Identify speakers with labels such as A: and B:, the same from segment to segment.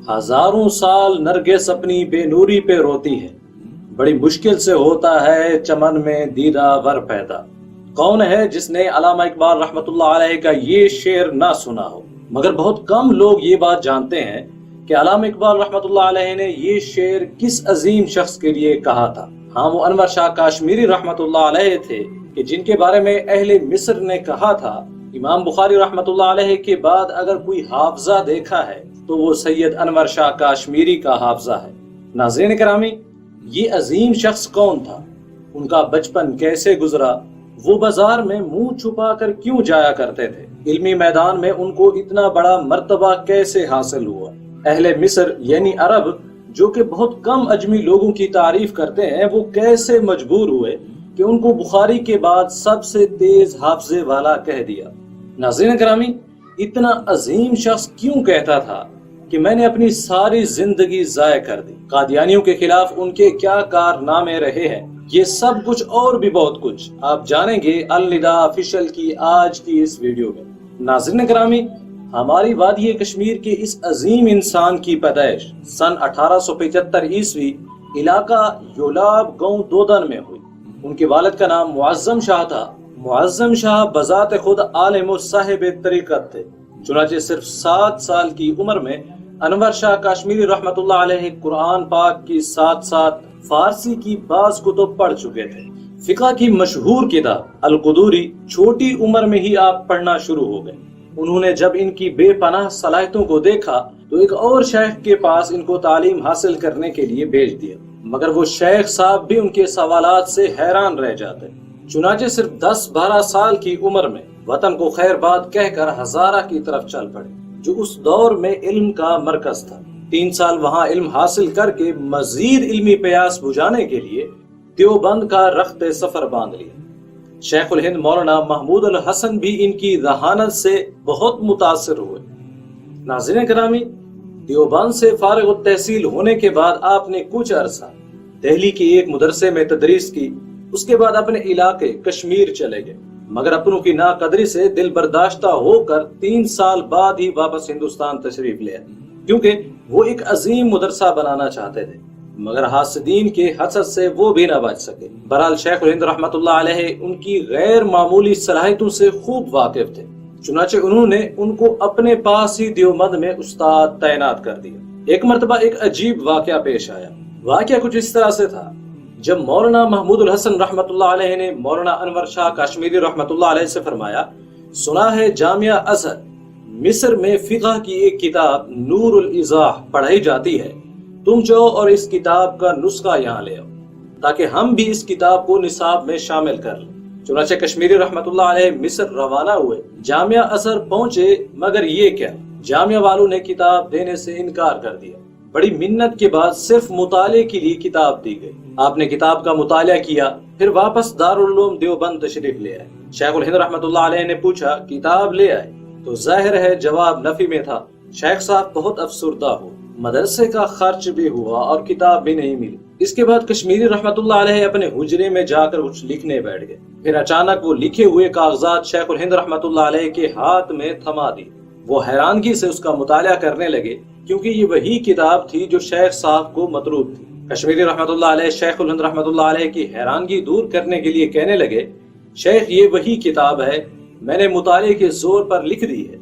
A: ہزاروں سال نرگس اپنی بے نوری پہ روتی ہے، بڑی مشکل سے ہوتا ہے چمن میں دیدہ ور پیدا۔ کون ہے جس نے علامہ اقبال رحمۃ اللہ علیہ کا یہ شعر نہ سنا ہو؟ مگر بہت کم لوگ یہ بات جانتے ہیں کہ علامہ اقبال رحمۃ اللہ علیہ نے یہ شعر کس عظیم شخص کے لیے کہا تھا۔ ہاں، وہ انور شاہ کاشمیری رحمۃ اللہ علیہ تھے کہ جن کے بارے میں اہل مصر نے کہا تھا، امام بخاری رحمۃ اللہ علیہ کے بعد اگر کوئی حافظہ دیکھا ہے تو وہ سید انور شاہ کاشمیری کا حافظہ ہے۔ ناظرین کرامی، یہ عظیم شخص کون تھا؟ ان کا بچپن کیسے گزرا؟ وہ بازار میں منہ چھپا کر کیوں جایا کرتے تھے؟ علمی میدان میں ان کو اتنا بڑا مرتبہ کیسے حاصل ہوا؟ اہل مصر یعنی عرب، جو کہ بہت کم اجمی لوگوں کی تعریف کرتے ہیں، وہ کیسے مجبور ہوئے کہ ان کو بخاری کے بعد سب سے تیز حافظے والا کہہ دیا؟ ناظرین کرامی، اتنا عظیم شخص کیوں کہتا تھا کہ میں نے اپنی ساری زندگی ضائع کر دی؟ قادیانیوں کے خلاف ان کے کیا کارنامے رہے ہیں؟ یہ سب کچھ اور بھی بہت کچھ آپ جانیں گے النداء آفیشل کی آج کی اس ویڈیو میں۔ ناظرین کرامی، ہماری وادی کشمیر کے اس عظیم انسان کی پیدائش سن 1875 عیسوی علاقہ یولاب گاؤں دودن میں ہوئی۔ ان کے والد کا نام معظم شاہ تھا۔ معظم شاہ بذات خود عالم و صاحب طریقت تھے، چنانچہ صرف 7 سال کی عمر میں انور شاہ کاشمیری رحمۃ اللہ علیہ قرآن پاک کی ساتھ ساتھ فارسی کی بعض کتب پڑھ چکے تھے۔ فقہ کی مشہور کتاب القدوری چھوٹی عمر میں ہی آپ پڑھنا شروع ہو گئے۔ انہوں نے جب ان کی بے پناہ صلاحیتوں کو دیکھا تو ایک اور شیخ کے پاس ان کو تعلیم حاصل کرنے کے لیے بھیج دیا، مگر وہ شیخ صاحب بھی ان کے سوالات سے حیران رہ جاتے۔ چنانچہ صرف 10-12 سال کی عمر میں وطن کو خیر باد کہہ کر ہزارہ کی طرف چل پڑے، جو اس دور میں علم کا مرکز تھا۔ 3 سال وہاں علم حاصل کر کے مزید علمی پیاس بجھانے کے لیے دیوبند کا رخت سفر باندھ لیا۔ شیخ الہند مولانا محمود الحسن بھی ان کی ذہانت سے بہت متاثر ہوئے۔ ناظرین کرامی، دیوبند سے فارغ التحصیل ہونے کے بعد آپ نے کچھ عرصہ دہلی کے ایک مدرسے میں تدریس کی، اس کے بعد اپنے علاقے کشمیر چلے گئے، مگر اپنوں کی ناقدری سے دل برداشتہ ہو کر 3 سال بعد ہی واپس ہندوستان تشریف لے آئے، کیونکہ وہ ایک عظیم مدرسہ بنانا چاہتے تھے، مگر حاسدین کے حسد سے وہ بھی نہ بچ سکے۔ بہرحال شیخ الہند رحمۃ اللہ علیہ ان کی غیر معمولی صلاحیتوں سے خوب واقف تھے، چنانچہ انہوں نے ان کو اپنے پاس ہی دیوبند میں استاد تعینات کر دیا۔ ایک مرتبہ ایک عجیب واقعہ پیش آیا۔ واقعہ کچھ اس طرح سے تھا، جب مولانا محمود الحسن رحمۃ اللہ علیہ نے مولانا انور شاہ کاشمیری رحمۃ اللہ علیہ سے فرمایا، سنا ہے جامعہ ازہر مصر میں فقہ کی ایک کتاب نور الایضاح پڑھائی جاتی ہے، تم جاؤ اور اس کتاب کا نسخہ یہاں لے آؤ تاکہ ہم بھی اس کتاب کو نصاب میں شامل کر لیں۔ چنانچہ کشمیری رحمۃ اللہ علیہ مصر روانہ ہوئے، جامعہ ازہر پہنچے، مگر یہ کیا، جامعہ والوں نے کتاب دینے سے انکار کر دیا۔ بڑی منت کے بعد صرف مطالعے کے لیے کتاب دی گئی۔ آپ نے کتاب کا مطالعہ کیا، پھر واپس دارالعلوم دیوبند تشریف لے آئے۔ شیخ الہند رحمۃ اللہ علیہ نے پوچھا، کتاب لے آئے؟ تو ظاہر ہے جواب نفی میں تھا۔ شیخ صاحب بہت افسردہ ہو، مدرسے کا خرچ بھی ہوا اور کتاب بھی نہیں ملی۔ اس کے بعد کشمیری رحمۃ اللہ علیہ اپنے حجرے میں جا کر کچھ لکھنے بیٹھ گئے، پھر اچانک وہ لکھے ہوئے کاغذات شیخ الہند رحمۃ اللہ علیہ کے ہاتھ میں تھما دی۔ وہ حیرانگی سے اس کا مطالعہ کرنے لگے، کیونکہ یہ وہی کتاب تھی جو شیخ صاحب کو مطلوب تھی۔ کشمیری رحمۃ اللہ علیہ شیخ الہند رحمۃ اللہ علیہ کی حیرانگی دور کرنے کے لیے کہنے لگے، شیخ یہ وہی کتاب ہے، میں نے مطالعے کے زور پر لکھ دی ہے۔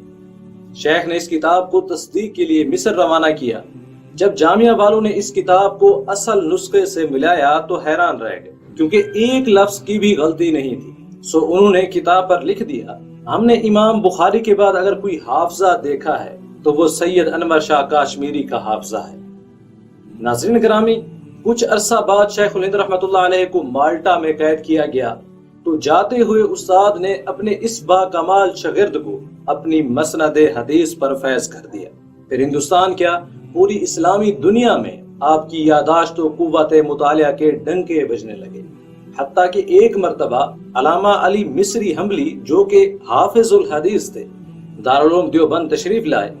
A: شیخ نے اس کتاب کو تصدیق کے لیے مصر روانہ کیا۔ جب جامعہ والوں نے اس کتاب کو اصل نسخے سے ملایا تو حیران رہ گئے، کیونکہ ایک لفظ کی بھی غلطی نہیں تھی۔ سو انہوں نے کتاب پر لکھ دیا، ہم نے امام بخاری کے بعد اگر کوئی حافظہ دیکھا ہے تو وہ سید انور شاہ کاشمیری کا حافظہ ہے۔ ناظرین گرامی، کچھ عرصہ بعد شیخ الہند رحمۃ اللہ علیہ کو مالٹا میں قید کیا گیا، تو جاتے ہوئے استاد نے اپنے اس با کمال شاگرد کو اپنی مسند حدیث پر فیض کر دیا۔ پھر ہندوستان کیا، پوری اسلامی دنیا میں آپ کی یاداشت و قوت مطالعہ کے ڈنکے بجنے لگے، حتیٰ کہ ایک مرتبہ علامہ علی مصری حنبلی جو کہ حافظ الحدیث تھے، دارالعلوم دیوبند تشریف لائے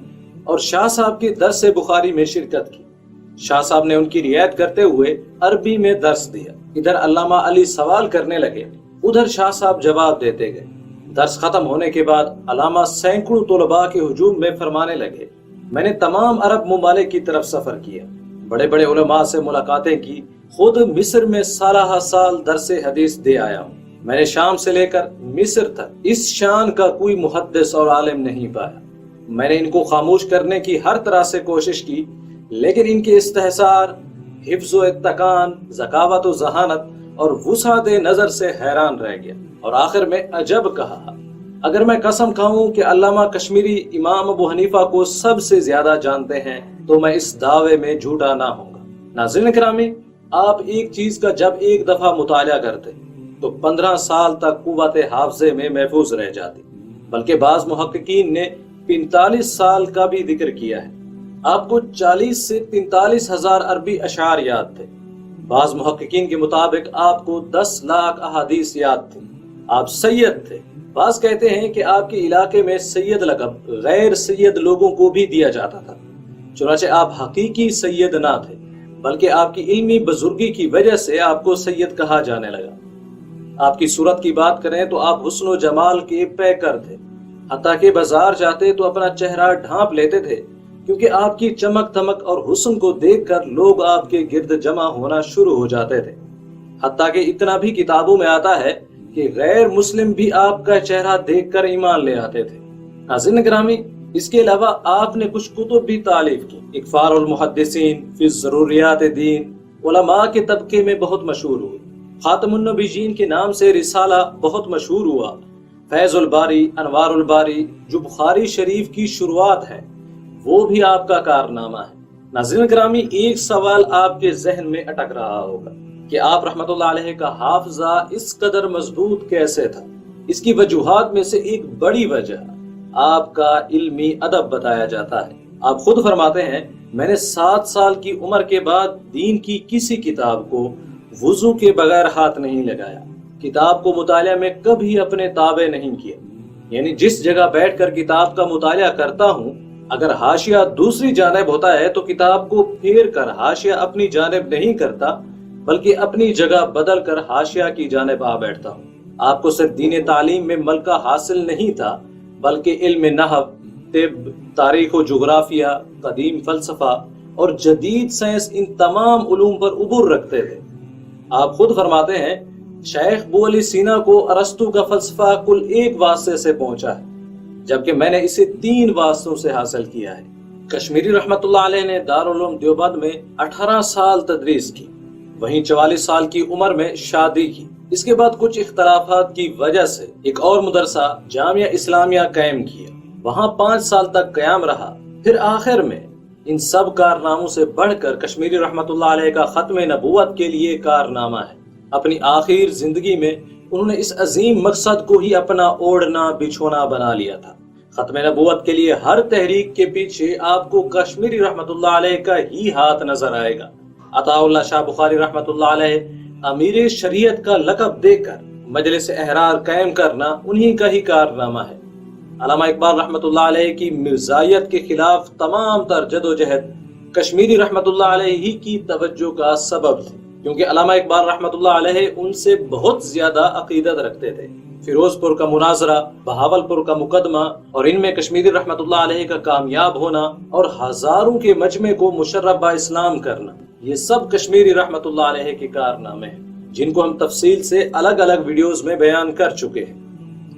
A: اور شاہ صاحب کے درس بخاری میں شرکت کی۔ شاہ صاحب نے ان کی رعایت کرتے ہوئے عربی میں درس دیا۔ ادھر علامہ علی سوال کرنے لگے، ادھر شاہ صاحب جواب دیتے گئے۔ درس ختم ہونے کے بعد علامہ سینکڑوں طلباء کے ہجوم میں فرمانے لگے، میں نے تمام عرب ممالک کی طرف سفر کیا، بڑے بڑے علماء سے ملاقاتیں کی، خود مصر میں سالہ سال درس حدیث دے آیا ہوں۔ میں نے شام سے لے کر مصر تک اس شان کا کوئی محدث اور عالم نہیں پایا۔ میں نے ان کو خاموش کرنے کی ہر طرح سے کوشش کی، لیکن ان کے استحصار، حفظ و اتقان، ذکاوت و ذہانت اور وسعت نظر سے حیران رہ گیا، اور آخر میں عجب کہا، اگر میں قسم کھاؤں کہ علامہ کشمیری امام ابو حنیفہ کو سب سے زیادہ جانتے ہیں تو میں اس دعوے میں جھوٹا نہ ہوں گا۔ ناظرین اکرامی، آپ ایک چیز کا جب ایک دفعہ مطالعہ کرتے تو 15 سال تک قوت حافظے میں محفوظ رہ جاتی، بلکہ بعض محققین نے 45 سال کا بھی ذکر کیا ہے۔ آپ کو 40 سے 45 ہزار عربی اشعار یاد تھے۔ بعض محققین کے مطابق آپ کو 10 لاکھ احادیث یاد تھے۔ آپ سید تھے۔ بعض کہتے ہیں کہ آپ کے علاقے میں سید لقب غیر سید لوگوں کو بھی دیا جاتا تھا، چنانچہ آپ حقیقی سید نہ تھے، بلکہ آپ کی علمی بزرگی کی وجہ سے آپ کو سید کہا جانے لگا۔ آپ کی صورت کی بات کریں تو آپ حسن و جمال کے پیکر تھے، حتیٰ کہ بازار جاتے تو اپنا چہرہ ڈھانپ لیتے تھے، کیونکہ آپ کی چمک دمک اور حسن کو دیکھ کر لوگ آپ کے گرد جمع ہونا شروع ہو جاتے تھے۔ حتیٰ کہ اتنا بھی کتابوں میں آتا ہے کہ غیر مسلم بھی آپ کا چہرہ دیکھ کر ایمان لے آتے تھے۔ ناظرین گرامی، اس کے علاوہ آپ نے کچھ کتب بھی تالیف کی۔ اکفار المحدثین فی ضروریات دین علماء کے طبقے میں بہت مشہور ہوئی۔ خاتم النبیین کے نام سے رسالہ بہت مشہور ہوا۔ فیض الباری، انوار الباری جو بخاری شریف کی شروعات ہے، وہ بھی آپ کا کارنامہ ہے۔ ناظرین گرامی، ایک سوال آپ کے ذہن میں اٹک رہا ہوگا کہ آپ رحمت اللہ علیہ کا حافظہ اس قدر مضبوط کیسے تھا؟ اس کی وجوہات میں سے ایک بڑی وجہ آپ کا علمی ادب بتایا جاتا ہے۔ آپ خود فرماتے ہیں، میں نے 7 سال کی عمر کے بعد دین کی کسی کتاب کو وضو کے بغیر ہاتھ نہیں لگایا، کتاب کو مطالعہ میں کبھی اپنے تابع نہیں کیا۔ یعنی جس جگہ بیٹھ کر کتاب کا مطالعہ کرتا ہوں، اگر حاشیہ دوسری جانب ہوتا ہے تو کتاب کو پھیر کر حاشیہ اپنی جانب نہیں کرتا، بلکہ اپنی جگہ بدل کر حاشیہ کی جانب آ بیٹھتا ہوں۔ آپ کو صرف دین تعلیم میں ملکہ حاصل نہیں تھا، بلکہ علم نحو، طب، تاریخ و جغرافیہ، قدیم فلسفہ اور جدید سائنس، ان تمام علوم پر عبور رکھتے تھے۔ آپ خود فرماتے ہیں، شیخ بو علی سینا کو ارسطو کا فلسفہ کل ایک واسطے سے پہنچا ہے، جبکہ میں نے اسے 3 واسطوں سے حاصل کیا ہے۔ کشمیری رحمت اللہ علیہ نے دارالعلوم دیوبند میں 18 سال تدریس کی، وہیں 44 سال کی عمر میں شادی کی۔ اس کے بعد کچھ اختلافات کی وجہ سے ایک اور مدرسہ جامعہ اسلامیہ قائم کیا، وہاں 5 سال تک قیام رہا۔ پھر آخر میں ان سب کارناموں سے بڑھ کر کشمیری رحمت اللہ علیہ کا ختم نبوت کے لیے کارنامہ ہے۔ اپنی آخر زندگی میں انہوں نے اس عظیم مقصد کو ہی اپنا اوڑھنا بچھونا بنا لیا تھا۔ ختم نبوت کے لیے ہر تحریک کے پیچھے آپ کو کشمیری رحمت اللہ علیہ کا ہی ہاتھ نظر آئے گا۔ عطا اللہ شاہ بخاری رحمت اللہ علیہ امیر شریعت کا لقب دے کر مجلس احرار قائم کرنا انہی کا ہی کارنامہ ہے۔ علامہ اقبال رحمت اللہ علیہ کی مرزائیت کے خلاف تمام تر جدوجہد کشمیری رحمت اللہ علیہ ہی کی توجہ کا سبب تھی، کیونکہ علامہ اقبال رحمت اللہ علیہ ان سے بہت زیادہ عقیدت رکھتے تھے۔ فیروز پور کا مناظرہ، بہاول پور کا مقدمہ اور ان میں کشمیری رحمت اللہ علیہ کا کامیاب ہونا اور ہزاروں کے مجمع کو مشرف با اسلام کرنا، یہ سب کشمیری رحمت اللہ علیہ کے کارنامے ہیں، جن کو ہم تفصیل سے الگ الگ ویڈیوز میں بیان کر چکے ہیں۔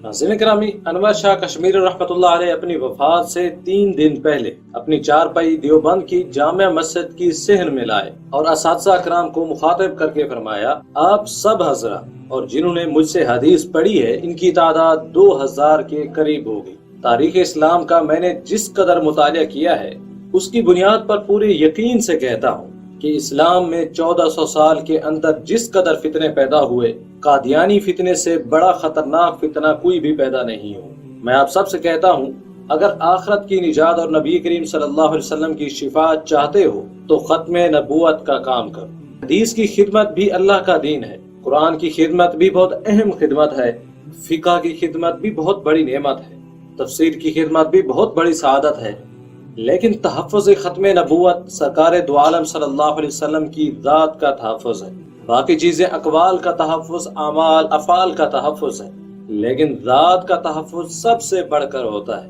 A: ناظرین کرامی، انور شاہ کشمیری رحمت اللہ علیہ اپنی وفات سے 3 دن پہلے اپنی چارپائی دیوبند کی جامع مسجد کی صحن میں لائے اور اساتذہ اکرام کو مخاطب کر کے فرمایا، آپ سب حضرات اور جنہوں نے مجھ سے حدیث پڑھی ہے، ان کی تعداد 2000 کے قریب ہوگی۔ تاریخ اسلام کا میں نے جس قدر مطالعہ کیا ہے، اس کی بنیاد پر پورے یقین سے کہتا ہوں کہ اسلام میں 1400 سال کے اندر جس قدر فتنے پیدا ہوئے، قادیانی فتنے سے بڑا خطرناک فتنہ کوئی بھی پیدا نہیں ہو۔ میں آپ سب سے کہتا ہوں، اگر آخرت کی نجات اور نبی کریم صلی اللہ علیہ وسلم کی شفاعت چاہتے ہو تو ختم نبوت کا کام کرو۔ حدیث کی خدمت بھی اللہ کا دین ہے، قرآن کی خدمت بھی بہت اہم خدمت ہے، فقہ کی خدمت بھی بہت بڑی نعمت ہے، تفسیر کی خدمت بھی بہت بڑی سعادت ہے، لیکن تحفظ ختم نبوت سرکار دو عالم صلی اللہ علیہ وسلم کی ذات کا تحفظ ہے۔ باقی چیزیں اقوال کا تحفظ، اعمال افعال کا تحفظ ہے، لیکن ذات کا تحفظ سب سے بڑھ کر ہوتا ہے۔